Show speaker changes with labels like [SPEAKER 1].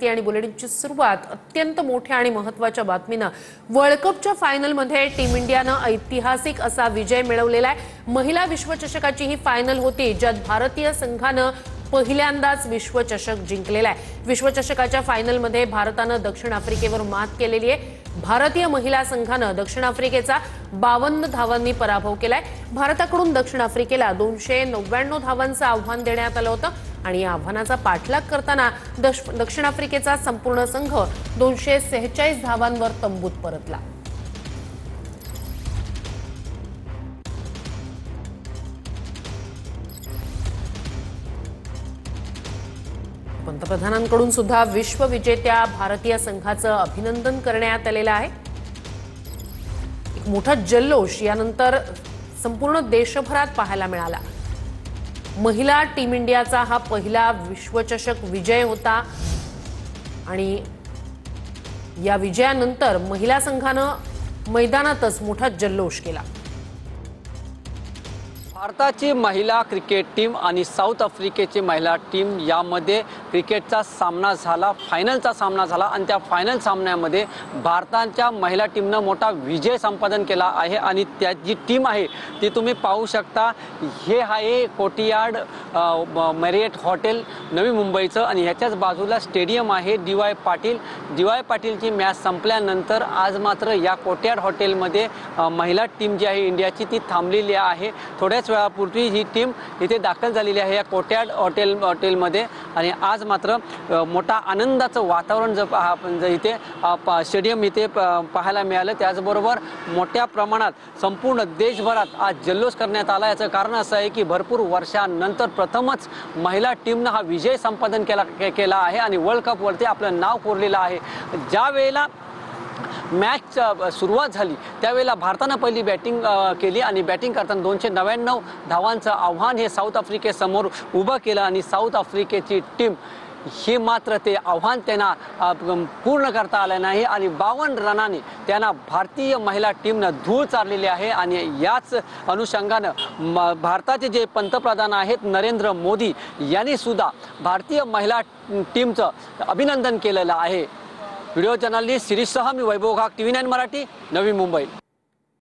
[SPEAKER 1] असते आणि बुलेटिनची सुरुवात अत्यंत मोठ्या आणि महत्त्वाच्या बातमीनं। वर्ल्ड कपच्या फायनलमध्ये टीम इंडियानं ऐतिहासिक असा विजय मिळवलेला आहे। महिला विश्वचषकाची ही फायनल होती ज्यात भारतीय संघानं पहिल्यांदाच विश्वचषक जिंकलेला आहे। विश्वचषकाच्या फायनलमध्ये भारतानं दक्षिण आफ्रिकेवर मात केलेली आहे। भारतीय महिला संघानं दक्षिण आफ्रिकेचा 52 धावांनी पराभव केलाय। भारताकडून दक्षिण आफ्रिकेला 299 धावांचं आव्हान देण्यात आलं होतं आणि या आव्हानाचा पाठलाग करताना दक्षिण आफ्रिकेचा संपूर्ण संघ 246 धावांवर तंबूत परतला। पंतप्रधानांकडून सुद्धा विश्वविजेत्या भारतीय संघाचं अभिनंदन करण्यात आलेलं आहे। एक मोठा जल्लोष यानंतर संपूर्ण देशभरात पाहायला मिळाला। महिला टीम इंडियाचा हा पहिला विश्वचषक विजय होता आणि या विजयानंतर महिला संघानं मैदानातच मोठा जल्लोष केला।
[SPEAKER 2] भारताची महिला क्रिकेट टीम आणि साऊथ आफ्रिकेची महिला टीम यामध्ये क्रिकेटचा सामना झाला, फायनलचा सामना झाला आणि त्या फायनल सामन्यामध्ये भारताच्या महिला टीमनं मोठा विजय संपादन केला आहे आणि त्या जी टीम आहे ती तुम्ही पाहू शकता। हे आहे कोर्टयार्ड मॅरियट हॉटेल नवी मुंबईचं आणि ह्याच्याच बाजूला स्टेडियम आहे डी.वाय. पाटीलची मॅच संपल्यानंतर आज मात्र या कोर्टयार्ड हॉटेलमध्ये महिला टीम जी आहे इंडियाची ती थांबलेली आहे। थोड्याच वेळापूर्वी ही टीम इथे दाखल झालेली आहे या कोर्टयार्ड हॉटेलमध्ये आणि आज मात्र मोठा आनंदाचं वातावरण इथे स्टेडियम इथे पाहायला मिळालं। त्याचबरोबर मोठ्या प्रमाणात संपूर्ण देशभरात आज जल्लोष करण्यात आला। याचं कारण असं आहे की भरपूर वर्षांनंतर प्रथमच महिला टीमनं हा विजय संपादन केला आहे आणि वर्ल्ड कपवरती आपलं नाव कोरलेलं आहे। ज्या वेळेला मॅच सुरुवात झाली त्यावेळेला भारतानं पहिली बॅटिंग केली आणि बॅटिंग करताना 299 धावांचं आव्हान हे साऊथ आफ्रिकेसमोर उभं केलं आणि साऊथ आफ्रिकेची टीम हे मात्र ते आव्हान त्यांना पूर्ण करता आलं नाही आणि 52 रनाने त्यांना भारतीय महिला टीमनं धूळ चारलेली आहे। आणि याच अनुषंगानं भारताचे जे पंतप्रधान आहेत नरेंद्र मोदी यांनी सुद्धा भारतीय महिला टीमचं अभिनंदन केलेलं आहे। व्हिडिओ जर्नलिस्ट शिरीषसह मी वैभव घाग, TV9 मराठी, नवी मुंबई।